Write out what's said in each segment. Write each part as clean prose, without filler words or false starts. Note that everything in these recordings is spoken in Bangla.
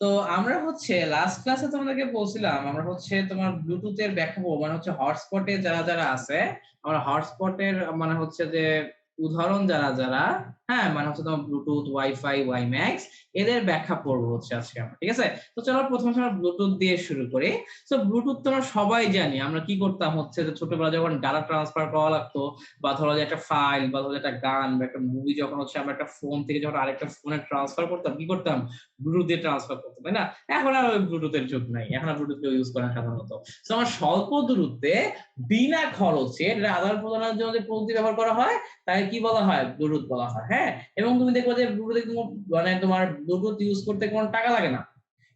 তো আমরা হচ্ছে লাস্ট ক্লাসে তোমাদেরকে বলছিলাম আমরা হচ্ছে তোমার ব্লুটুথের ব্যাখ্যা করবো, মানে হচ্ছে হটস্পটে যারা যারা আছে আমরা হটস্পটের মানে হচ্ছে যে উদাহরণ যারা যারা, হ্যাঁ মানে হচ্ছে তোমার ব্লুটুথ, ওয়াইফাই, ওয়াইম্যাক্স, এদের ব্যাখ্যা করবো হচ্ছে আজকে আমরা। ঠিক আছে, তো চলো প্রথমে আমরা ব্লুটুথ দিয়ে শুরু করি। তো ব্লুটুথ তো আমরা সবাই জানি, আমরা কি করতাম হচ্ছে যে ছোটবেলা যখন ডাটা ট্রান্সফার করা লাগতো, বা ধরো যে একটা ফাইল বা ধরো একটা গান বা একটা মুভি যখন হচ্ছে আমরা একটা ফোন থেকে যখন আরেকটা ফোনে ট্রান্সফার করতাম, কি করতাম? ব্লুটুথ দিয়ে ট্রান্সফার করতে, তাই না? এখন আর ওই ব্লুটুথের যুগ নাই, এখন আর ব্লুটুথ ইউজ করে না সাধারণত। তো আমার স্বল্প দূরত্বে বিনা খরচে আদান প্রদানের জন্য যে প্রযুক্তি ব্যবহার করা হয় তাকে কি বলা হয়? ব্লুটুথ বলা হয়। হ্যাঁ, এবং তুমি দেখবে যে ব্লুটুথে মানে তোমার ব্লুটুথ ইউজ করতে কোনো টাকা লাগে না।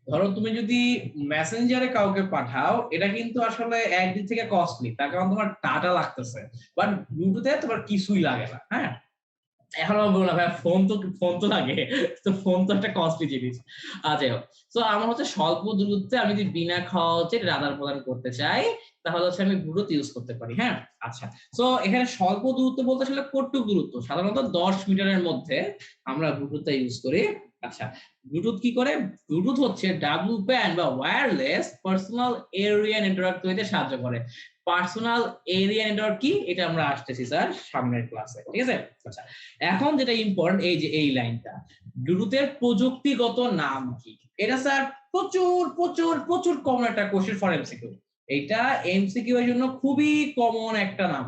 ধরো তুমি যদি মেসেঞ্জারে কাউকে পাঠাও, এটা কিন্তু আসলে একদিক থেকে কস্টলি, তার কারণ তোমার ডাটা লাগতেছে, বাট ব্লুটুথে তোমার কিছুই লাগে না। হ্যাঁ, এখন আমার বললাম ভাই ফোন তো লাগে, তো ফোন তো একটা কস্টলি জিনিস। যাই হোক, তো আমার হচ্ছে স্বল্প দূরত্বে আমি যদি বিনা খরচে আদান প্রদান করতে চাই, তাহলে হচ্ছে আমি ব্লুটুথ ইউজ করতে পারি। হ্যাঁ, আচ্ছা, তো এখানে স্বল্প দূরত্ব বলতে আসলে কতটুকু দূরত্ব? সাধারণত 10 মিটারের মধ্যে আমরা ব্লুটুথটা ইউজ করি। আচ্ছা, ব্লুটুথ কি করে? ব্লুটুথ হচ্ছে ডাব্লিউ ব্যান্ড বা ওয়্যারলেস পার্সোনাল এরিয়া নেটওয়ার্ক তৈরিতে সাহায্য করে। পার্সোনাল এরিয়া নেটওয়ার্ক কি, এটা আমরা আসতেছি স্যার সামনের ক্লাসে। ঠিক আছে, আচ্ছা, এখন যেটা ইম্পর্টেন্ট এই যে এই লাইনটা, ব্লুটুথের প্রযুক্তিগত নাম কি? এটা স্যার প্রচুর প্রচুর প্রচুর কমন একটা কোশ্চেন ফর এমসিকিউ। এটা এমসিকিউ এর জন্য খুবই কমন একটা নাম।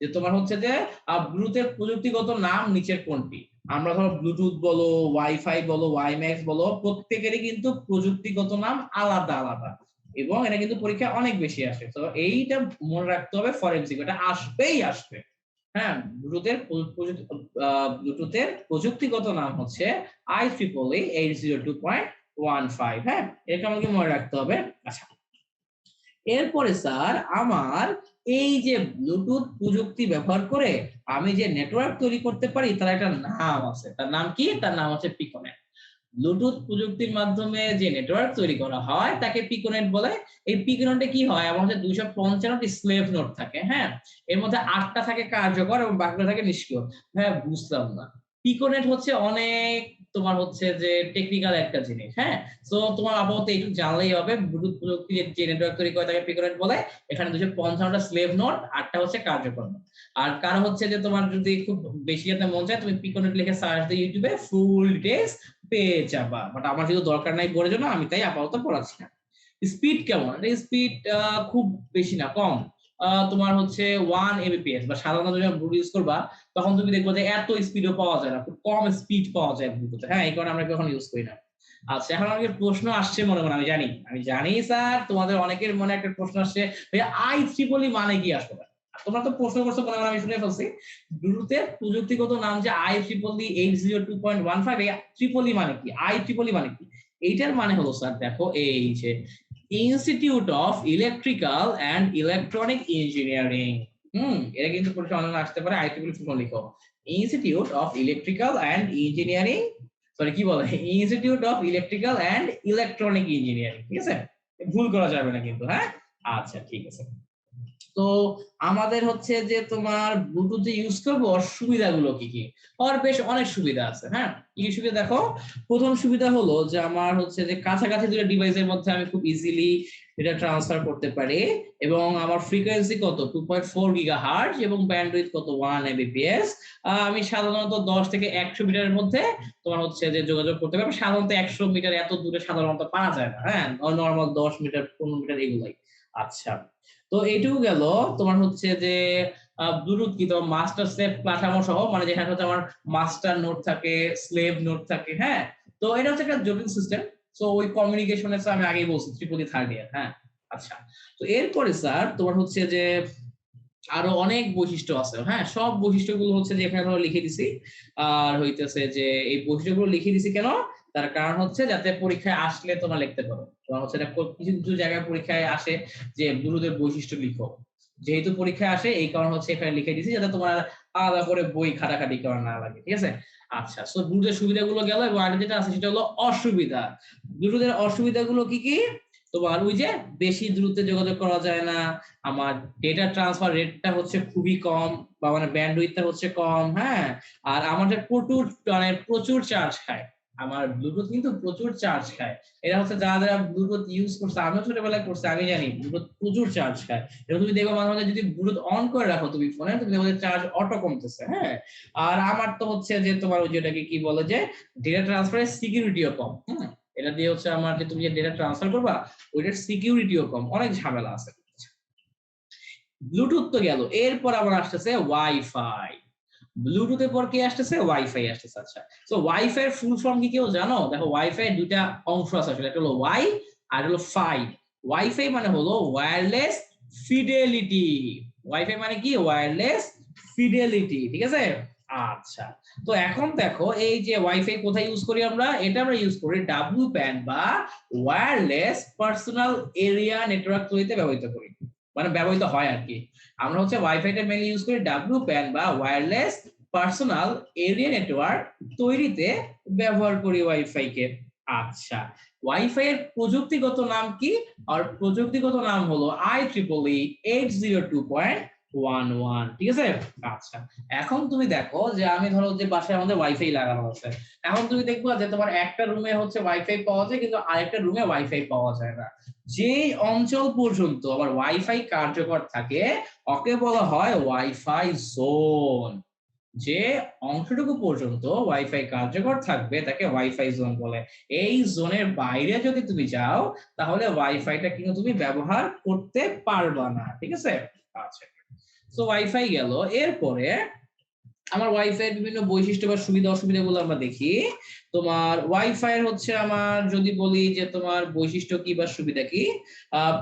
যে তোমার হচ্ছে যে ব্লুটুথের প্রযুক্তিগত নাম নিচের কোনটি? আমরা ধরো ব্লুটুথ বলো, ওয়াইফাই বলো, ওয়াইম্যাক্স বলো, প্রত্যেকেরই কিন্তু প্রযুক্তিগত নাম আলাদা আলাদা, এবং এটা কিন্তু পরীক্ষায় অনেক বেশি আসে। তো এইটা মনে রাখতে হবে ফর এমসিকিউ, এটা আসবেই আসবে। হ্যাঁ, ব্লুটুথের প্রযুক্তিগত নাম হচ্ছে IEEE 802.15। হ্যাঁ, এটা আমাকে মনে রাখতে হবে। আচ্ছা, এরপরে স্যার আমার এই যে ব্লুটুথ প্রযুক্তি ব্যবহার করে আমি যে নেটওয়ার্ক তৈরি করতে পারি তার একটা নাম আছে। তার নাম কি? তার নাম হচ্ছে পিকোনেট। ব্লুটুথ প্রযুক্তির মাধ্যমে যে নেটওয়ার্ক তৈরি করা হয় তাকে পিকোনেট বলে। এই পিকোনেটে কি হয়? আমার হচ্ছে 255টি স্লেভ নোড থাকে। হ্যাঁ, এর মধ্যে 8টা থাকে কার্যকর এবং বাকিটা থাকে নিষ্ক্রিয়। হ্যাঁ, বুঝলাম না, পিকোনেট হচ্ছে অনেক তোমার হচ্ছে যে টেকনিক্যাল একটা জিনিস। হ্যাঁ, তো তোমার আপাতত এইটুকু জানলেই হবে, ব্লুটুথ প্রযুক্তি যে নেটওয়ার্ক তৈরি করে তাকে পিকোনেট বলে। এখানে 255টা স্লেভ নোড, 8টা হচ্ছে কার্যকর নোড। আর কারো হচ্ছে যে তোমার যদি খুব বেশি যেতে মন চায়, তুমি পিকোনেট লিখে সার্চ দিয়ে ইউটিউবে ফুল ডিটেইলস পেয়ে যাবা, বাট আমার যেহেতু দরকার নাই বোর্ডের জন্য, আমি তাই আপাতত পড়াচ্ছি না। স্পিড কেমন? স্পিড খুব বেশি না, কম। তোমার হচ্ছে 1 Mbps, বা সাধারণত যখন ব্লুটুথ ইউজ করবা তখন তুমি দেখবো যে এত স্পিডও পাওয়া যায় না, খুব কম স্পিড পাওয়া যায় ব্লুটুথে। হ্যাঁ, এই কারণে আমরা কখন ইউজ করি না। আচ্ছা, এখন আমাকে প্রশ্ন আসছে মনে মনে, আমি জানি স্যার তোমাদের অনেকের মনে একটা প্রশ্ন আসছে, ভাই IEEE মানে কি আসলে? তোমরা তো প্রশ্ন করছো মনে মনে, আমি শুনে ফেলছি। ব্লুটুথের প্রযুক্তিগত নাম যে IEEE 802.15, এই ট্রিপলি মানে কি? IEEE মানে কি? এইটার মানে হলো স্যার, দেখো এই যে institute of electrical and electronic engineering. এটা কিন্তু পরীক্ষা অনলাইনে আসতে পারে, IEEE ফুল লিখো, institute of electrical and engineering, sorry কি বলে, institute of electrical and electronic engineering. ঠিক আছে, ভুল করা যাবে না কিন্তু। হ্যাঁ, আচ্ছা ঠিক আছে। তো আমাদের হচ্ছে যে তোমার ব্লুটুথ যে ইউজ করবো, সুবিধাগুলো কি কি? আর বেশ অনেক সুবিধা আছে। হ্যাঁ, কি কি সুবিধা দেখো। প্রথম সুবিধা হলো যে আমার হচ্ছে যে কাছাকাছি দুটো ডিভাইসের মধ্যে আমি খুব ইজিলি এটা ট্রান্সফার করতে পারি, এবং আমার ফ্রিকোয়েন্সি কত 2.4 GHz এবং ব্যান্ডউইথ কত 1 Mbps। আমি সাধারণত 10 থেকে 100 মিটারের মধ্যে তোমার হচ্ছে যে যোগাযোগ করতে পারবো। সাধারণত 100 মিটার এত দূরে সাধারণত পাওয়া যায় না। হ্যাঁ, নর্মাল 10 মিটার 15 মিটার এগুলাই। আচ্ছা, তো এইটুকু গেল তোমার হচ্ছে যে ব্লুটুথ কি, তোমার মাস্টার স্লেভ কাঠামো সহ, মানে যেখানে হচ্ছে আমার মাস্টার নোড থাকে, স্লেভ নোড থাকে। হ্যাঁ, তো এটা হচ্ছে একটা জটিল সিস্টেম। তো ওই কমিউনিকেশনের আমি আগেই বলছি ট্রিপলি থার্ড ইয়ার। হ্যাঁ, আচ্ছা, তো এরপরে স্যার তোমার হচ্ছে যে আরো অনেক বৈশিষ্ট্য আছে। হ্যাঁ, সব বৈশিষ্ট্যগুলো হচ্ছে যে এখানে ধরো লিখে দিছি। আর হইতেছে যে এই বৈশিষ্ট্যগুলো লিখে দিছি কেন? তার কারণ হচ্ছে যাতে পরীক্ষায় আসলে তোমরা লিখতে পারো। তোমার হচ্ছে কিছু কিছু জায়গায় পরীক্ষায় আসে যে ব্লুটুথের বৈশিষ্ট্য লিখো, যেহেতু পরীক্ষায় আসে এই কারণ হচ্ছে এখানে লিখে দিছি, যাতে তোমার আলাদা করে বই খাটাখাটি করা না লাগে। ঠিক আছে, আচ্ছা, সো ব্লুটুথের সুবিধাগুলো গেল, এবং আরেকটা যেটা আছে সেটা হলো অসুবিধা। ব্লুটুথের অসুবিধাগুলো কি কি? তোমার ওই যে বেশি দ্রুত যোগাযোগ করা যায় না, আমার ডেটা ট্রান্সফার রেটটা হচ্ছে খুবই কম, বা মানে ব্যান্ডউইথটা হচ্ছে কম। হ্যাঁ, আর আমাদের প্রচুর মানে প্রচুর চার্জ খায়। আমার ব্লুটুথ কিন্তু প্রচুর চার্জ খায়। এটা হচ্ছে যারা যারা ব্লুটুথ ইউজ করছে, আমিও ছোটবেলায় করছি, আমি জানি ব্লুটুথ প্রচুর চার্জ খায়। এবং তুমি দেখো মাঝে মাঝে যদি ব্লুটুথ অন করে রাখো তুমি ফোনে, তুমি দেখো চার্জ অটো কমতেছে। হ্যাঁ, আর আমার তো হচ্ছে যে তোমার ওই যেটাকে কি বলে যে ডেটা ট্রান্সফারের সিকিউরিটিও কম। হ্যাঁ, এটা দিয়ে হচ্ছে আমার যে তুমি যে ডেটা ট্রান্সফার করবা ওইটার সিকিউরিটিও কম, অনেক ঝামেলা আছে। ব্লুটুথ তো গেল, এরপর আবার আসতেছে ওয়াইফাই। ব্লুটুথের পর কি আসতেছে? ওয়াইফাই আসতেছে। আচ্ছা, তো ওয়াইফাই এর ফুল ফর্ম কি কেউ জানো? দেখো ওয়াইফাই এর দুইটা অংশ আছে আসলে, একটা হলো ওয়াই আর হলো ফাই। ওয়াইফাই মানে হলো ওয়্যারলেস ফিডেলিটি। ওয়াইফাই মানে কি? ওয়্যারলেস ফিডেলিটি, ঠিক আছে? আচ্ছা, তো এখন দেখো এই যে ওয়াইফাই কোথায় ইউজ করি আমরা? এটা আমরা ইউজ করি ডাব্লিউ প্যান বা ওয়্যারলেস পার্সোনাল এরিয়া নেটওয়ার্ক তৈরিতে ব্যবহৃত করি, মানে ব্যবহৃত হয় আর কি। আমরা হচ্ছে ওয়াইফাইটা মেইনলি ইউজ করি ডাব্লিউ প্যান বা ওয়্যারলেস পার্সোনাল এরিয়া নেটওয়ার্ক তৈরিতে ব্যবহার করি ওয়াইফাই কে। আচ্ছা, ওয়াইফাই এর প্রযুক্তিগত নাম কি? আর প্রযুক্তিগত নাম হলো IEEE 802.11, ঠিক আছে? আচ্ছা, এখন তুমি দেখো যে আমি ধরো যে বাসায় আমাদের ওয়াইফাই লাগানো আছে, এখন তুমি দেখবা যে তোমার একটা রুমে হচ্ছে ওয়াইফাই পাওয়া যায় কিন্তু আরেকটা রুমে ওয়াইফাই পাওয়া যায় না। যে অঞ্চল পর্যন্ত আবার ওয়াইফাই কার্যকর থাকে ওকে বলা হয় ওয়াইফাই জোন। যে অংশটুকু পর্যন্ত ওয়াইফাই কার্যকর থাকবে তাকে ওয়াইফাই জোন বলে। এই জোনের বাইরে যদি তুমি যাও তাহলে ওয়াইফাইটা কিন্তু তুমি ব্যবহার করতে পারবা না, ঠিক আছে? আচ্ছা, তো ওয়াইফাই গেল, এরপরে আমার ওয়াইফাই এর বিভিন্ন বৈশিষ্ট্য বা সুবিধা অসুবিধাগুলো আমরা দেখি। তোমার ওয়াইফাই এর হচ্ছে আমার যদি বলি যে তোমার বৈশিষ্ট্য কি বা সুবিধা কি,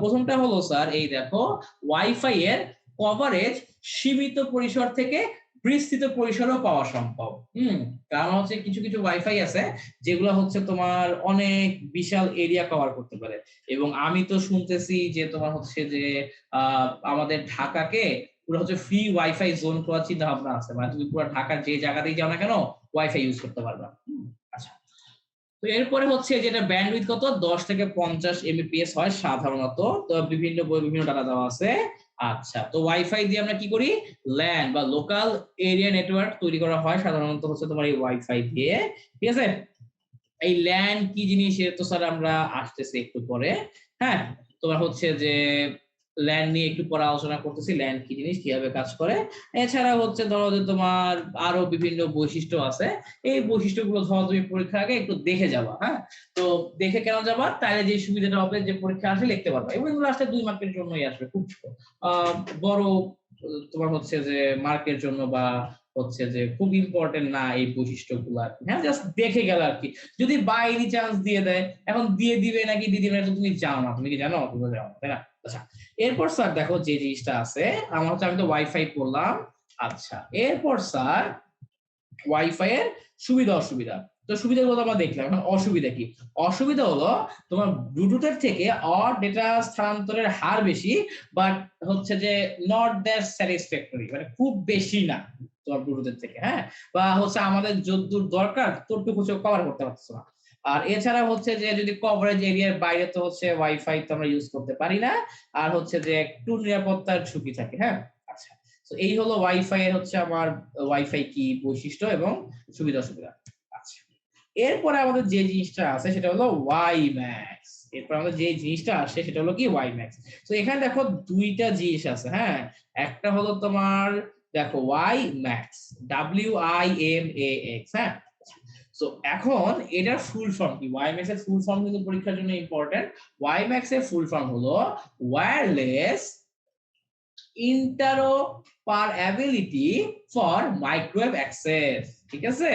প্রথমটা হলো স্যার এই দেখো, ওয়াইফাই এর কভারেজ সীমিত পরিসর থেকে বিস্তৃত পরিসরও পাওয়া সম্ভব। কারণ হচ্ছে কিছু কিছু ওয়াইফাই আছে যেগুলো হচ্ছে তোমার অনেক বিশাল এরিয়া কভার করতে পারে। এবং আমি তো শুনতেছি যে তোমার হচ্ছে যে আমাদের ঢাকাকে পুরো হচ্ছে ফ্রি ওয়াইফাই জোন করার চিন্তা ভাবনা আছে, মানে তুমি পুরো ঢাকার যে জায়গাতেই যাও না কেন ওয়াইফাই ইউজ করতে পারবা। আচ্ছা, তো এরপরে হচ্ছে যেটা ব্যান্ডউইথ কত 10 থেকে 50 এমবিপিএস হয় সাধারণত, তো বিভিন্ন বই বিভিন্ন ডাটা দেওয়া আছে। আচ্ছা, তো ওয়াইফাই দিয়ে আমরা কি করি? ল্যান বা লোকাল এরিয়া নেটওয়ার্ক তৈরি করা হয় সাধারণত হচ্ছে তোমার এই ওয়াইফাই দিয়ে, ঠিক আছে? এই ল্যান কি জিনিস এর তো স্যার আমরা আসতেছি একটু পরে। হ্যাঁ, তোমার হচ্ছে যে ল্যান নিয়ে একটু পরে আলোচনা করতেছি, ল্যান কি জিনিস কিভাবে কাজ করে। এছাড়া হচ্ছে ধরো যে তোমার আরো বিভিন্ন বৈশিষ্ট্য আছে, এই বৈশিষ্ট্যগুলো ধরো তুমি পরীক্ষার আগে একটু দেখে যাবা। হ্যাঁ, তো দেখে কেন যাবা? তাহলে যে সুবিধাটা হবে যে পরীক্ষা আসলে লিখতে পারবা, এবং এগুলো আসলে 2 মার্কের জন্যই আসবে, খুব বড় তোমার হচ্ছে যে মার্কের জন্য বা হচ্ছে যে খুব ইম্পর্টেন্ট না এই বৈশিষ্ট্যগুলো আর কি। হ্যাঁ, জাস্ট দেখে গেল আর কি, যদি বাই এনি চান্স দিয়ে দেয়। এখন দিয়ে দিবে নাকি দিয়ে দিবে না তো তুমি জানো না, তুমি কি জানো? তুমি জানো, তাই না? আচ্ছা, এরপর স্যার দেখো যে জিনিসটা আছে আমার হচ্ছে, আমি তো ওয়াইফাই করলাম। আচ্ছা, এরপর স্যার ওয়াইফাই এর সুবিধা অসুবিধা, তো সুবিধাগুলো আমরা দেখলাম, এখন অসুবিধা কি? অসুবিধা হলো তোমার ব্লুটুথের থেকে ডেটা স্থানান্তরের হার বেশি, বাট হচ্ছে যে নট দ্যাট স্যাটিসফ্যাক্টরি, মানে খুব বেশি না তোমার ব্লুটুথের থেকে। হ্যাঁ, বা হচ্ছে আমাদের যতদূর দরকার ততটুকু কভার করতে পারছো না। আর এছাড়া হচ্ছে যে যদি কভারেজ এরিয়ার বাইরে তো হচ্ছে ওয়াইফাই তো আমরা ইউজ করতে পারি না। আর হচ্ছে যে একটু নিরাপত্তার ঝুঁকি থাকে। হ্যাঁ, আচ্ছা, তো এই হলো ওয়াইফাই এর হচ্ছে আমার ওয়াইফাই কি বৈশিষ্ট্য এবং সুবিধা অসুবিধা। আচ্ছা, এরপরে আমাদের যে জিনিসটা আছে সেটা হলো ওয়াই ম্যাক্স। এরপর আমাদের যে জিনিসটা আসে সেটা হলো কি ওয়াই ম্যাক্স। তো এখানে দেখো দুইটা জিনিস আছে। হ্যাঁ, একটা হলো তোমার দেখো ওয়াই ম্যাক্স, WIMAX। হ্যাঁ, তো এখন এটার ফুল ফর্ম কি? ওয়াই ম্যাক্স এর ফুল ফর্ম কিন্তু পরীক্ষার জন্য ইম্পর্টেন্ট। ওয়াই ম্যাক্স এর ফুল ফর্ম হলো ওয়্যারলেস ইন্টারোপারেবিলিটি ফর মাইক্রোওয়েভ অ্যাক্সেস, ঠিক আছে?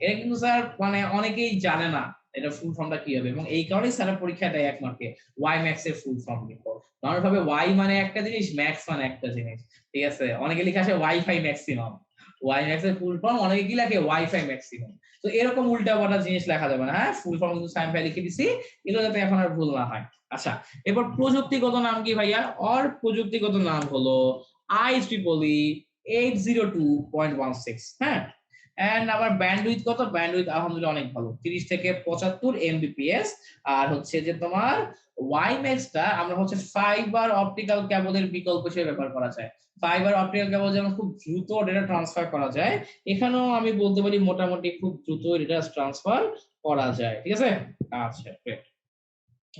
এটা কিন্তু স্যার মানে অনেকেই জানে না এটা ফুল ফর্মটা কি হবে, এবং এই কারণেই স্যার পরীক্ষা দেয় 1 মার্কে ওয়াই ম্যাক্স এর ফুল ফর্ম লিখো। কারণ ভাবে ওয়াই মানে একটা জিনিস, ম্যাক্স মানে একটা জিনিস, ঠিক আছে? অনেকে লিখে আসে ওয়াইফাই ম্যাক্সিমাম, ওয়াই ম্যাক্স এর ফুল ফর্ম অনেকে কি লেখে ওয়াইফাই ম্যাক্সিমাম। তো এরকম উল্টাপাল্টা জিনিস লেখা যাবে না। হ্যাঁ, ফুল ফর্ম কিন্তু সাইন ফাই লিখে দিছি, এগুলো যাতে এখন আর ভুল না হয়। আচ্ছা, এবার প্রযুক্তিগত নাম কি ভাইয়া? প্রযুক্তিগত নাম হলো IEEE 802.16। হ্যাঁ, এন্ড আবার ব্যান্ডউইথ কত? ব্যান্ডউইথ আলহামদুলিল্লাহ অনেক ভালো, 30 থেকে 75 এমবিপিএস। আর হচ্ছে যে তোমার ওয়াইম্যাক্সটা আমরা হচ্ছে ফাইবার অপটিক্যাল কেবলের বিকল্প হিসেবে ব্যবহার করা যায়। ফাইবার অপটিক্যাল কেবল যেমন খুব দ্রুত ডেটা ট্রান্সফার করা যায়, এখানেও আমি বলতে পারি মোটামুটি খুব দ্রুত ডেটা ট্রান্সফার করা যায়, ঠিক আছে। আচ্ছা great।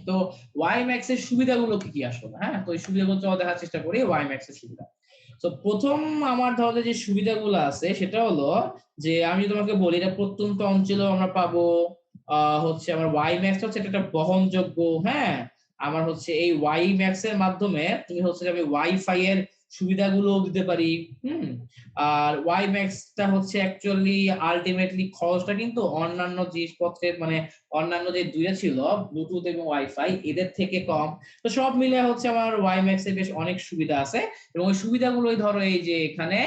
তো ওয়াইম্যাক্স এর সুবিধাগুলো কি কি আসলে, হ্যাঁ, তো এই সুবিধাগুলো চলো দেখার চেষ্টা করি। ওয়াইম্যাক্স এর সুবিধা, তো প্রথম আমার ধরনের যে সুবিধাগুলো আছে সেটা হলো যে আমি তোমাকে বলি এটা প্রত্যন্ত অঞ্চলেও আমরা পাবো। হচ্ছে আমার ওয়াইম্যাক্স হচ্ছে এটা একটা বহনযোগ্য, হ্যাঁ, আমার হচ্ছে এই ওয়াইম্যাক্স এর মাধ্যমে তুমি হচ্ছে যে আমি ওয়াইফাই এর সুবিধাগুলো দিতে পারি। হুম। আর ওয়াইম্যাক্সটা হচ্ছে অ্যাকচুয়ালি আলটিমেটলি খরচটা কিন্তু অন্যান্য জিনিসপত্রের মানে অন্যান্য যে দুইটা ছিল ব্লুটুথ এবং ওয়াইফাই এদের থেকে কম। তো সব মিলে হচ্ছে আমার ওয়াইম্যাক্স এর বেশ অনেক সুবিধা আছে এবং ওই সুবিধাগুলোই ধরো এই যে এখানে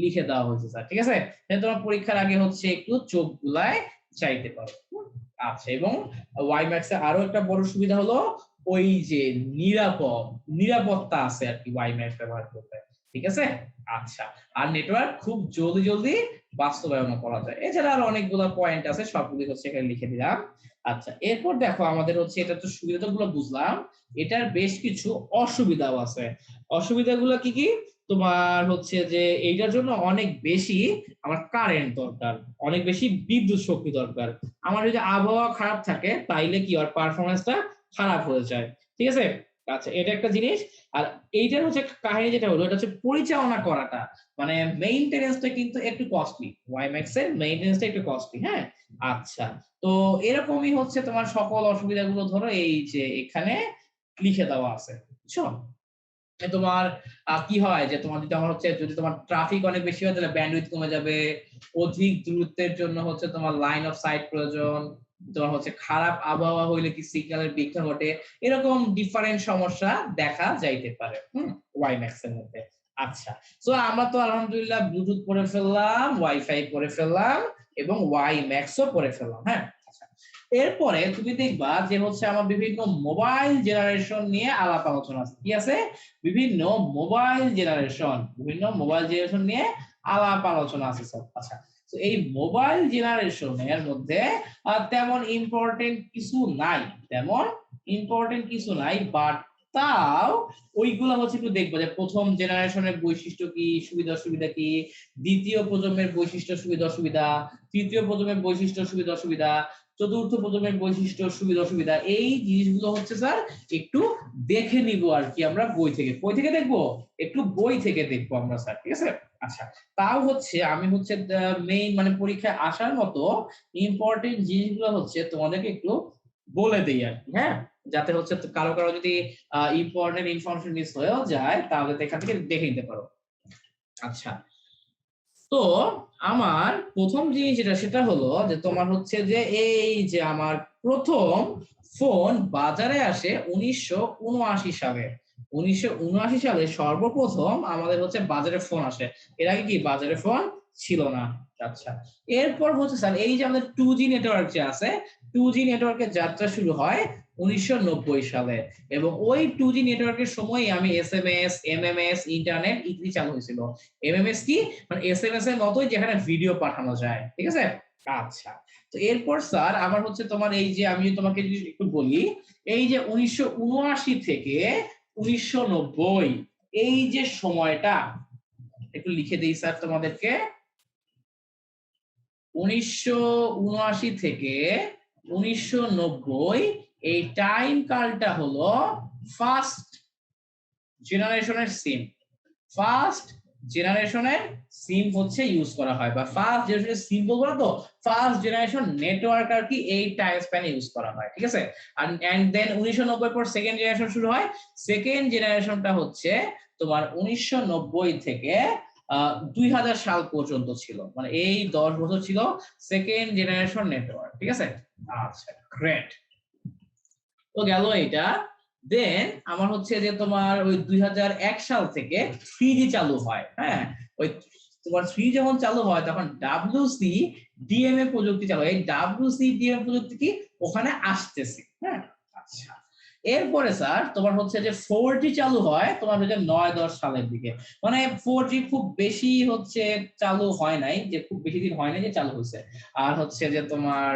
লিখে দেওয়া হয়েছে স্যার, ঠিক আছে। তোমার পরীক্ষার আগে হচ্ছে একটু চোখ বুলায় চাইতে পারো। আচ্ছা, এবং ওয়াইম্যাক্স এর আরো একটা বড় সুবিধা হলো ওই যে নিরাপত্তা আছে আর কি ওয়াইম্যাক্স ব্যবহার করতে, ঠিক আছে। আচ্ছা, আর নেটওয়ার্ক খুব জলদি জলদি বাস্তবায়ন করা যায়। এছাড়া আরো অনেকগুলো পয়েন্ট আছে, সবগুলি হচ্ছে এখানে লিখে দিলাম। আচ্ছা, এরপর দেখো আমাদের হচ্ছে এটা তো সুবিধাগুলো বুঝলাম, এটার বেশ কিছু অসুবিধাও আছে। অসুবিধাগুলো কি কি? তোমার হচ্ছে যে এইটার জন্য অনেক বেশি আমার কারেন্ট দরকার, অনেক বেশি বিদ্যুৎ শক্তি দরকার। আমার যদি আবহাওয়া খারাপ থাকে তাইলে কি আর পারফরমেন্সটা খারাপ হয়ে যায়, ঠিক আছে। আচ্ছা, এটা একটা জিনিস। আর এইটার হচ্ছে কাহিনী যেটা হলো এটা হচ্ছে পরিচালনা করাটা, মানে মেইনটেনেন্সটা কিন্তু একটু কস্টলি, ওয়াইম্যাক্স এর মেইনটেনেন্সটা একটু কস্টলি, হ্যাঁ। আচ্ছা, তো এরকমই হচ্ছে তোমার সকল অসুবিধাগুলো ধরো এই যে এখানে লিখে দেওয়া আছে, বুঝছো। তোমার কি হয় যে তোমার যদি আমার হচ্ছে যদি তোমার ট্রাফিক অনেক বেশি হয় তাহলে ব্যান্ডউইথ কমে যাবে, অধিক দূরত্বের জন্য হচ্ছে তোমার লাইন অফ সাইট প্রয়োজন, তোমার হচ্ছে খারাপ আবহাওয়া হইলে কি সিগন্যালের বিঘ্ন ঘটে, এরকম ডিফারেন্ট সমস্যা দেখা যাইতে পারে ওয়াইম্যাক্স এর মধ্যে। আচ্ছা, তো আমরা তো আলহামদুলিল্লাহ ব্লুটুথ পড়ে ফেললাম, ওয়াইফাই পড়ে ফেললাম এবং ওয়াইম্যাক্সও পড়ে ফেললাম, হ্যাঁ। আচ্ছা, এরপরে তুমি দেখবা যে হচ্ছে আমার বিভিন্ন মোবাইল জেনারেশন নিয়ে আলাপ আলোচনা আছে, কি আছে? বিভিন্ন মোবাইল জেনারেশন নিয়ে আলাপ আলোচনা আছে স্যার। আচ্ছা, তো এই মোবাইল জেনারেশনের মধ্যে তেমন ইম্পর্টেন্ট কিছু নাই, বাট তাও ওইগুলো হচ্ছে একটু দেখবো যে প্রথম জেনারেশনের বৈশিষ্ট্য কি, সুবিধা অসুবিধা কি, দ্বিতীয় প্রজন্মের বৈশিষ্ট্য সুবিধা অসুবিধা, তৃতীয় প্রজন্মের বৈশিষ্ট্য সুবিধা অসুবিধা, চতুর্থ প্রজন্মের বৈশিষ্ট্য সুবিধা অসুবিধা, এই জিনিসগুলো হচ্ছে স্যার একটু দেখে নিব আর কি আমরা বই থেকে দেখবো, একটু বই থেকে দেখবো আমরা স্যার, ঠিক আছে। আচ্ছা, তাও হচ্ছে আমি হচ্ছে মেইন মানে পরীক্ষায় আসার মতো ইম্পর্টেন্ট জিনিসগুলো হচ্ছে তোমাদেরকে একটু বলে দেই আর কি, হ্যাঁ, যাতে হচ্ছে কারো কারো যদি ইম্পর্টেন্ট ইনফরমেশন মিস হয়েও যায় তাহলে এখান থেকে দেখে নিতে পারো। আচ্ছা, তো আমার প্রথম জিনিস যেটা সেটা হলো যে তোমার হচ্ছে যে এই যে আমার প্রথম ফোন বাজারে আসে 1979 সালে। 1979 সালে সর্বপ্রথম আমাদের হচ্ছে বাজারে ফোন আসে, এর আগে কি বাজারে ফোন ছিল না। আচ্ছা, এরপর হচ্ছে স্যার এই যে আমাদের 2G নেটওয়ার্ক যে আছে, 2G নেটওয়ার্কের যাত্রা শুরু হয় 1990 সালে এবং ওই 2G নেটওয়ার্কের সময় আমি এসএমএস, এমএমএস, ইন্টারনেট ইত্যাদি চালু হয়েছিল। এমএমএস কি, মানে এসএমএস এর মতোই যেখানে ভিডিও পাঠানো যায়, ঠিক আছে। আচ্ছা, তো এরপর স্যার আমার হচ্ছে তোমার এই যে আমি তোমাকে যদি একটু বলি, এই যে 1979 থেকে 1990 এই যে সময়টা একটু লিখে দিই স্যার তোমাদেরকে। 1979 থেকে 1990 এই টাইম কালটা হলো ফার্স্ট জেনারেশনের সিম। ফার্স্ট জেনারেশনের সিম হচ্ছে ইউজ করা হয়, বা ফার্স্ট জেনারেশনের সিম বলবো না তো, ফার্স্ট জেনারেশন নেটওয়ার্ক আর কি এই টাইম স্প্যানে ইউজ করা হয়, ঠিক আছে। এন্ড দেন 1990 পর সেকেন্ড জেনারেশন শুরু হয়। সেকেন্ড জেনারেশনটা হচ্ছে তোমার 1990 থেকে 2000 সাল পর্যন্ত ছিল, মানে এই 10 বছর ছিল সেকেন্ড জেনারেশন নেটওয়ার্ক, ঠিক আছে। আচ্ছা গ্রেট, তো গেল এটা। দেন আমার হচ্ছে যে তোমার ওই 2001 সাল থেকে 3G চালু হয়, হ্যাঁ। ওই তোমার 3 যখন চালু হয় তখন ডাব্লিউসি ডিএমএ প্রযুক্তি চালু হয়। এই ডাব্লিউসি ডিএমএ প্রযুক্তি কি ওখানে আসতেছে, হ্যাঁ। আচ্ছা, এরপরে স্যার তোমার হচ্ছে যে 4G চালু হয় তোমার 2009-10 সালের দিকে। মানে 4G খুব বেশি হচ্ছে চালু হয় নাই, যে খুব বেশি দিন হয় নাই যে চালু হয়েছে। আর হচ্ছে যে তোমার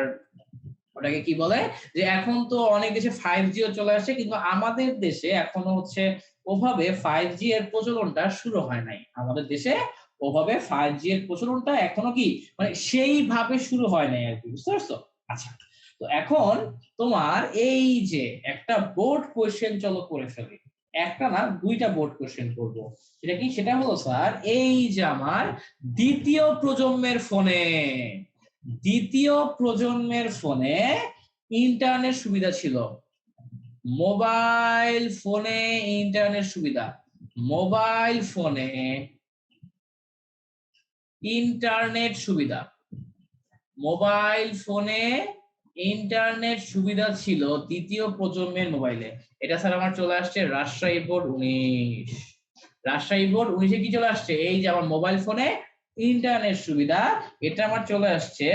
ওটাকে কি বলে যে এখন তো অনেক দেশে 5Gও চলে আসে, কিন্তু আমাদের দেশে এখনো হচ্ছে ওভাবে 5G এর প্রচলনটা শুরু হয় নাই আমাদের দেশে। ওভাবে 5G এর প্রচলনটা এখনো কি মানে সেইভাবে শুরু হয় নাই আর কি, বুঝতে পারছো। আচ্ছা, তো তো এখন তোমার এই যে একটা বোর্ড কোশ্চেন চলো করে ফেলি, একটা না দুইটা বোর্ড কোশ্চেন করব। সেটা কি? সেটা হলো স্যার এই যে আমার দ্বিতীয় প্রজন্মের ফোনে, দ্বিতীয় প্রজন্মের ফোনে ইন্টারনেট সুবিধা ছিল। মোবাইল ফোনে ইন্টারনেট সুবিধা, মোবাইল ফোনে ইন্টারনেট সুবিধা, মোবাইল ফোনে ইন্টারনেট সুবিধা ছিল দ্বিতীয় প্রজন্মের মোবাইলে। এটা স্যার আমার চলে আসছে রাজশাহী বোর্ড 19। রাজশাহী বোর্ড 19-এ কি চলে আসছে? এই যে আমার মোবাইল ফোনে ইন্টারনেট সুবিধা, এটা আমার চলে আসছে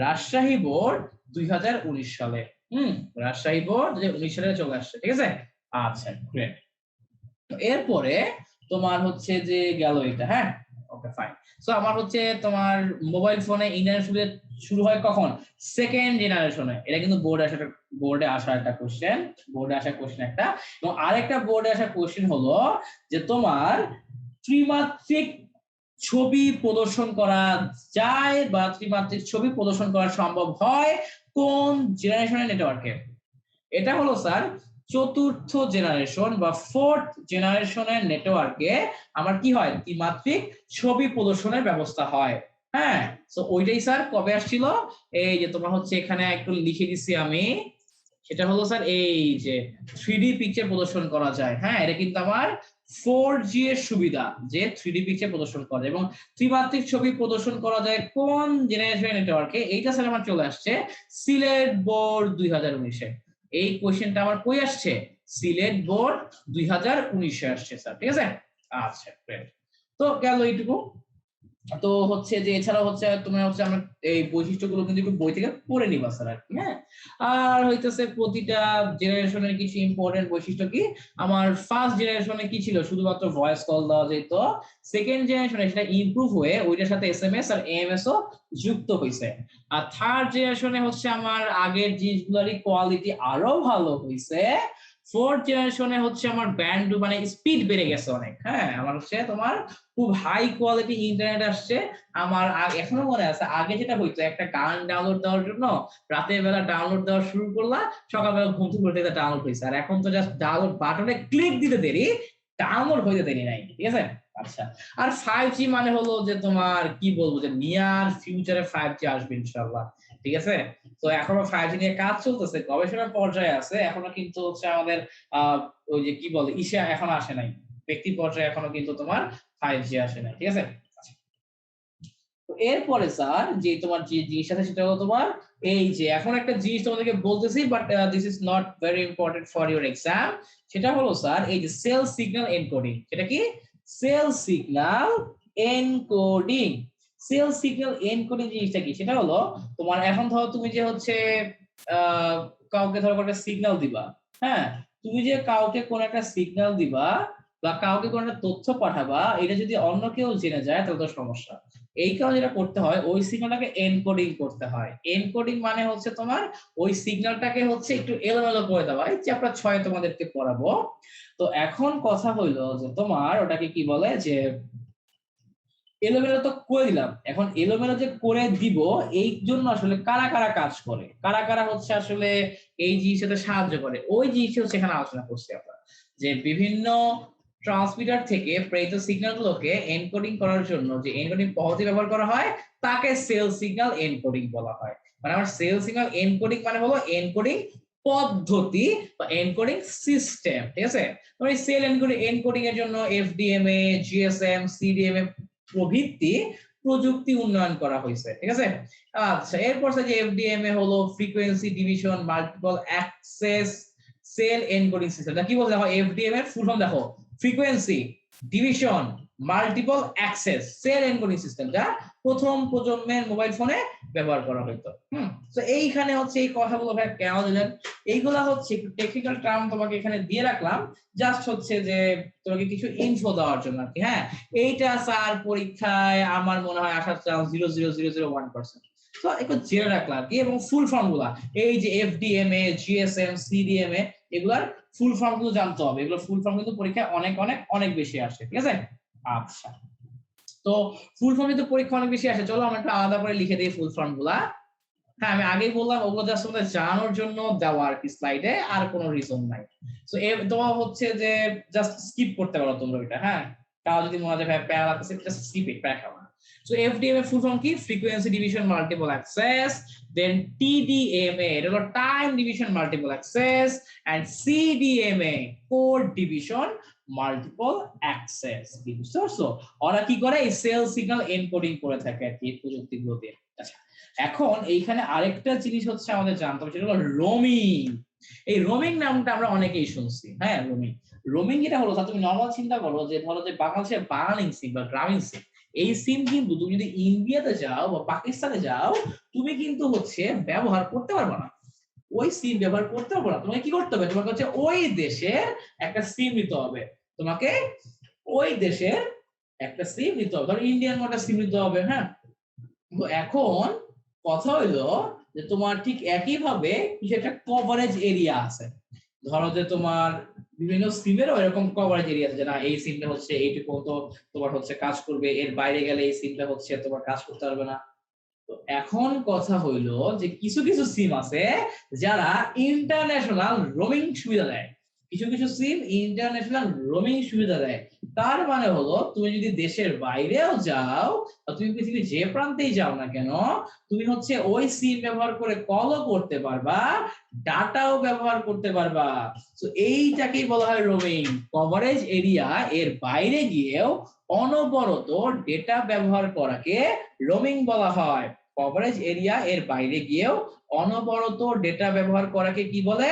রাজশাহী বোর্ড 2019 সালে। রাজশাহী বোর্ড 2019 সালে চলে আসছে, ঠিক আছে। আচ্ছা গ্রেট। তো এরপরে তোমার হচ্ছে যে গেল এটা, হ্যাঁ ওকে ফাইন। সো আমার হচ্ছে তোমার মোবাইল ফোনে ইন্টারনেট সুবিধা শুরু হয় কখন? সেকেন্ড জেনারেশনে। এটা কিন্তু বোর্ডে আসা একটা কোশ্চেন, বোর্ডে আসা কোশ্চেন একটা। এবং আরেকটা বোর্ডে আসা কোশ্চেন হলো যে তোমার ত্রিমাত্রিক ছবি প্রদর্শন করা যায় বা ত্রিমাত্রিক ছবি প্রদর্শন করা সম্ভব হয় কোন জেনারেশনের নেটওয়ার্কে? এটা হলো স্যার চতুর্থ জেনারেশন বা ফোর্থ জেনারেশনের নেটওয়ার্কে আমার কি হয়? ত্রিমাত্রিক ছবি প্রদর্শনের ব্যবস্থা হয়। হ্যাঁ, তো ওইটাই স্যার কবে আসছিল? এই যে তোমার হচ্ছে এখানে একটু লিখে দিচ্ছি আমি, সেটা হলো স্যার এই যে 3D পিকচার প্রদর্শন করা যায়। হ্যাঁ, এটা কিন্তু আমার 4G এর সুবিধা, যে 3D পিকচার প্রদর্শন করা যায় এবং ত্রিমাত্রিক ছবি প্রদর্শন করা যায় কোন জেনারেশন নেটওয়ার্কে? এইটা স্যার আমার চলে আসছে সিলেট বোর্ড 2019-এ। এই কোশ্চেনটা আমার কই আসছে? সিলেট বোর্ড 2019-এ আসছে স্যার, ঠিক আছে। আচ্ছা গ্রেট। তো গেল এইটুকু। তো হচ্ছে যে এছাড়াও হচ্ছে তোমরা হচ্ছে আমরা এই বৈশিষ্ট্যগুলো কিন্তু একটু বই থেকে পড়ে নিবা স্যার আর কি। হ্যাঁ, আর হইতেছে প্রতিটা জেনারেশনের কিছু ইম্পর্টেন্ট বৈশিষ্ট্য কি। আমার ফার্স্ট জেনারেশনে কি ছিল? শুধুমাত্র ভয়েস কল দেওয়া যেত। সেকেন্ড জেনারেশনে সেটা ইমপ্রুভ হয়ে ওইটার সাথে এসএমএস আর এএমএস ও যুক্ত হয়েছে। আর থার্ড জেনারেশনে হচ্ছে আমার আগের জিনিসগুলোরই কোয়ালিটি আরো ভালো হয়েছে। ফোর্থ জেনারেশনে হচ্ছে আমার ব্যান্ড মানে স্পিড বেড়ে গেছে অনেক। হ্যাঁ, আমার হচ্ছে তোমার খুব হাই কোয়ালিটি ইন্টারনেট আসছে। আমার এখনো মনে আছে আগে যেটা হইতো, একটা গান ডাউনলোড দেওয়ার জন্য রাতের বেলা ডাউনলোড দেওয়া শুরু করলা, সকালবেলা ঘুম থেকে উঠে ডাউনলোড হয়েছে। আর এখন তো জাস্ট ডাউনলোড বাটনে ক্লিক দিতে দেরি, ডাউনলোড হইতে দেরি নাই, ঠিক আছে। আচ্ছা, আর 5G মানে হলো যে তোমার কি বলবো, যে নিয়ার ফিউচারে 5G আসবে ইনশাআল্লাহ, ঠিক আছে। তো এখনো 5G নিয়ে কাজ চলতেছে, গবেষণার পর্যায়ে আছে এখনো, কিন্তু হচ্ছে আমাদের ওই যে কি বলে ইসে এখনো আসে নাই, ব্যক্তি পর্যায়ে এখনো কিন্তু তোমার 5G আসে নাই, ঠিক আছে। তো এরপরে স্যার যে তোমার যে জিনিস আছে সেটা হলো তোমার এই যে এখন একটা জিনিস তোমাদেরকে বলতেছি, but this is not very important for your exam. সেটা হলো স্যার এই যে সেল সিগন্যাল এনকোডিং। সেটা কি? Cell signal encoding. Cell signal encoding জিনিসটা কি? সেটা হলো তোমার এখন ধরো তুমি যে হচ্ছে আহ কাউকে ধরো একটা সিগন্যাল দিবা। হ্যাঁ, তুমি যে কাউকে কোন একটা সিগন্যাল দিবা বা কাউকে কোন একটা তথ্য পাঠাবা, এটা যদি অন্য কেউ জেনে যায় তাহলে তো সমস্যা। এই কারণে যেটা করতে হয়, ওই সিগন্যালটাকে এনকোডিং করতে হয়। এনকোডিং মানে হচ্ছে তোমার ওই সিগন্যালটাকে হচ্ছে একটু এলোমেলো করে দেওয়া। এই চ্যাপ্টার 6 তোমাদেরকে পড়াবো। তো এখন কথা হইলো যে তোমার ওটাকে কি বলে, যে এলোমেলো তো করে দিলাম, এখন এলোমেলো যে করে দিব এই জন্য আসলে কারা কারা কাজ করে, কারা কারা হচ্ছে আসলে এই জিনিসটাতে সাহায্য করে, ওই জিনিসটা হচ্ছে এখানে আলোচনা করছি আমরা। যে বিভিন্ন ট্রান্সমিটার থেকে প্রেরিত সিগন্যালগুলোকে এনকোডিং করার জন্য যে এনকোডিং পদ্ধতি ব্যবহার করা হয় তাকে সেল সিগন্যাল এনকোডিং বলা হয়। মানে আমার সেল সিগন্যাল এনকোডিং মানে হলো এনকোডিং পদ্ধতি বা এনকোডিং সিস্টেম, ঠিক আছে। মানে সেল এনকোডিং এর জন্য এফডিএমএ, জিএসএম, সিডিএমএ প্রভৃতি প্রযুক্তি উন্নয়ন করা হয়েছে, ঠিক আছে। আচ্ছা, এরপর যে এফডিএমএ হলো frequency division multiple access cell encoding system. কি বলতে দেখো, এফডিএম এর ফুল ফর্ম দেখো, frequency division multiple access cell encoding system, যা প্রথম প্রজন্মের মোবাইল ফোনে ব্যবহার করা হতো। তো এইখানে হচ্ছে এই কথাগুলো ভাই কেন দিলেন, এইগুলা হচ্ছে একটু টেকনিক্যাল টার্ম তোমাকে এখানে দিয়ে রাখলাম, জাস্ট হচ্ছে যে তোমাকে কিছু ইনফো দেওয়ার জন্য আর কি। হ্যাঁ, এইটা স্যার পরীক্ষায় আমার মনে হয় আসার চান্স 0.0001%। তো একটু জেনে রাখলাম আর কি। এবং ফুল ফর্ম গুলা এই যে এফডিএমএ, জিএসএম, সিডিএমএ, এগুলার ফুল ফর্ম গুলো জানতে হবে। এগুলো ফুল ফর্ম কিন্তু পরীক্ষায় অনেক অনেক অনেক বেশি আসে, ঠিক আছে। আচ্ছা, তো ফুল ফর্ম কিন্তু পরীক্ষা অনেক বেশি আসে, চলো আমরা একটু আলাদা করে লিখে দিই ফুল ফর্ম গুলা। হ্যাঁ আমি আগেই বললাম ওগুলো জাস্ট আমাদের জানানোর জন্য দেওয়া আর কি স্লাইডে, আর কোনো রিজন নাই। সো তোমার হচ্ছে যে জাস্ট স্কিপ করতে পারো তোমরা এটা, হ্যাঁ তাও যদি মনে হয় ভাই প্যারা লাগতেছে জাস্ট স্কিপ ইট, প্যারা খাও না। সো এফডিএম এর ফুল ফর্ম কি? Frequency division multiple access. Then TDMA এটা হলো time division multiple access, and CDMA code division multiple access. বুঝতে পারছো? ওরা কি করে? এই সেল সিগন্যাল এনকোডিং করে থাকে আর কি প্রযুক্তিগুলোতে। আচ্ছা এখন এইখানে আরেকটা জিনিস হচ্ছে আমাদের জানতে হবে, সেটা হলো রোমিং। এই রোমিং নামটা আমরা অনেকেই শুনছি, হ্যাঁ রোমিং। রোমিং যেটা হলো, তুমি নর্মাল চিন্তা করো যে ধরো যে বাংলাদেশের বার্নিং সিম বা গ্রামীণ সিম, এই সিম কিন্তু তুমি যদি ইন্ডিয়াতে যাও বা পাকিস্তানে যাও, তুমি কিন্তু হচ্ছে ব্যবহার করতে পারবে না, ওই সিম ব্যবহার করতে পারবে না। তোমাকে কি করতে হবে? তোমাকে হচ্ছে ওই দেশের একটা সিম নিতে হবে, তোমাকে ওই দেশের একটা সিম নিতে হবে, ধরো ইন্ডিয়ান একটা সিম নিতে হবে, হ্যাঁ। তো এখন কথা হইলো যে তোমার ঠিক একই ভাবে কিছু একটা কভারেজ এরিয়া আছে, ধরো যে তোমার বিভিন্ন সিমেরও এরকম কভারেজ এরিয়া আছে, যে না এই সিমটা হচ্ছে এইটুকু তো তোমার হচ্ছে কাজ করবে, এর বাইরে গেলে এই সিমটা হচ্ছে তোমার কাজ করতে পারবে না। তো এখন কথা হইলো যে কিছু কিছু সিম আছে যারা ইন্টারন্যাশনাল রোমিং সুবিধা দেয়, কিছু কিছু সিম ইন্টারন্যাশনাল রোমিং সুবিধা দেয়। তার মানে হলো তুমি যদি দেশের বাইরেও যাও বা তুমি পৃথিবীর যে প্রান্তেই যাও না কেন, তুমি হচ্ছে ওই সিম ব্যবহার করে কলও করতে পারবা, ডাটাও ব্যবহার করতে পারবা। তো এইটাকেই বলা হয় রোমিং। কভারেজ এরিয়া এর বাইরে গিয়েও অনবরত ডেটা ব্যবহার করাকে রোমিং বলা হয়। কভারেজ এরিয়া এর বাইরে গিয়েও অনবরত ডেটা ব্যবহার করাকে কি বলে?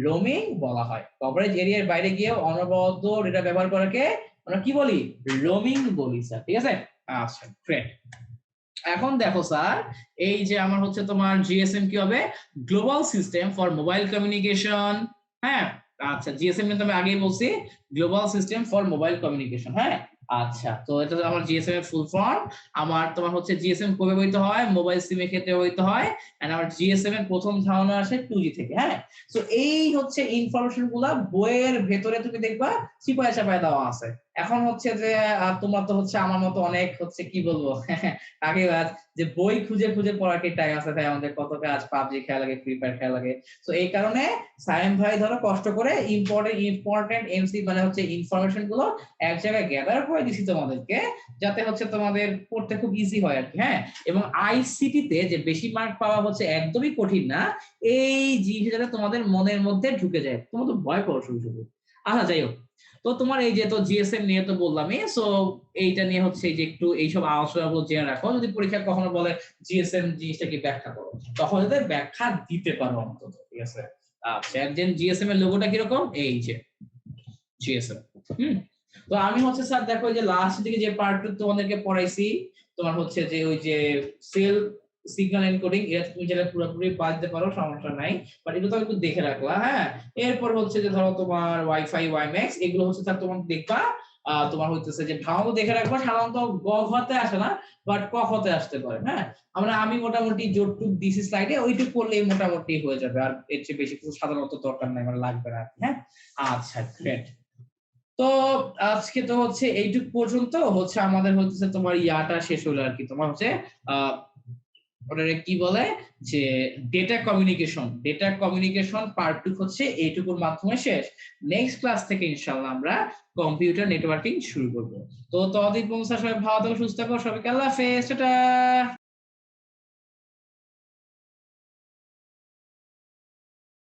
রোমিং বলা হয়। কভারেজ এরিয়ার বাইরে গিয়েও অনবরত ডেটা ব্যবহার করাকে আমরা কি বলি? রোমিং বলি স্যার, ঠিক আছে? আচ্ছা গ্রেট। এখন দেখো স্যার, এই যে আমার হচ্ছে তোমার জিএসএম কি হবে? Global system for mobile communication, হ্যাঁ। আচ্ছা জিএসএম কিন্তু আমি আগেই বলছি, global system for mobile communication, হ্যাঁ। আচ্ছা তো এটা আমার জিএসএম এর ফুল ফর্ম। আমার তোমার হচ্ছে জিএসএম কবে ব্যবহৃত হয়? মোবাইল সিমের ক্ষেত্রে ব্যবহৃত হয়, এন্ড আমার জিএসএম এর প্রথম ধারণা আসে 2G থেকে, হ্যাঁ। তো এই হচ্ছে ইনফরমেশন গুলা বইয়ের ভেতরে তুমি দেখবা চিপায় চাপায় দেওয়া আছে। এখন হচ্ছে যে তোমার তো হচ্ছে আমার মতো অনেক হচ্ছে কি বলবো আগে যে বই খুঁজে খুঁজে পড়ার কি টাইম আছে ভাই? আমাদের কত কাজ, পাবজি খেলা লাগে, ফ্রি ফায়ার খেলা লাগে। তো এই কারণে সায়েম ভাই ধরো কষ্ট করে ইম্পর্টেন্ট এমসি মানে হচ্ছে ইনফরমেশন গুলো এক জায়গায় গ্যাদার করে দিছি তোমাদেরকে, যাতে হচ্ছে তোমাদের পড়তে খুব ইজি হয় আর কি, হ্যাঁ। এবং আইসিটি তে যে বেশি মার্ক পাওয়া হচ্ছে একদমই কঠিন না, এই জিনিস যাতে তোমাদের মনের মধ্যে ঢুকে যায়, তোমরা তো ভয় পাও শুধু শুধু। আচ্ছা যাই হোক, তো তোমার এই যে তো জিএসএম নিয়ে তো বললামই, সো এইটা নিয়ে হচ্ছে যে একটু এইসব আলোচনাগুলো জেনে রাখো, যদি পরীক্ষা কখনো বলে জিএসএম জিনিসটাকে ব্যাখ্যা করো, তখন যাতে ব্যাখ্যা দিতে পারো অন্তত, ঠিক আছে? আচ্ছা একজন জিএসএম এর লোগোটা কিরকম? এই যে জিএসএম। হুম। তো আমি হচ্ছে স্যার দেখো যে লাস্ট দিকে যে পার্টটা তোমাদেরকে পড়াইছি, তোমার হচ্ছে যে ওই যে সেল সিগন্যাল এনকোডিং, এটা তুমি যেটা পুরোপুরি বাদ দিতে পারো সমস্যা নাই, বাট এটা তো একটু দেখে রাখলা, হ্যাঁ। এরপর হচ্ছে যে ধরো তোমার ওয়াইফাই ওয়াইম্যাক্স এগুলো হচ্ছে স্যার তোমার দেখবা, তোমার হইতেছে যে ভালো দেখে রাখবা, সাধারণত গ ঘতে আসে না, বাট ক খতে আসতে পারে, হ্যাঁ। আমি মোটামুটি যতটুক দিছি স্লাইডে ওইটুক করলেই মোটামুটি হয়ে যাবে, আর এর চেয়ে বেশি কিছু সাধারণত দরকার নাই, মানে লাগবে না, হ্যাঁ। আচ্ছা গ্রেট। তো আজকে তো হচ্ছে এইটুক পর্যন্ত হচ্ছে আমাদের হচ্ছে তোমার ইয়াটা শেষ হলো আর কি, তোমার হচ্ছে আহ ওটারে কি বলে যে ডেটা কমিউনিকেশন পার্ট 2 হচ্ছে এইটুকুর মাধ্যমে শেষ। নেক্সট ক্লাস থেকে ইনশাআল্লাহ আমরা কম্পিউটার নেটওয়ার্কিং শুরু করব। তো ততদিন পর্যন্ত সবাই ভালো থাকো, সুস্থ থাকো, সবাইকে আল্লাহ হাফেজ, টাটা।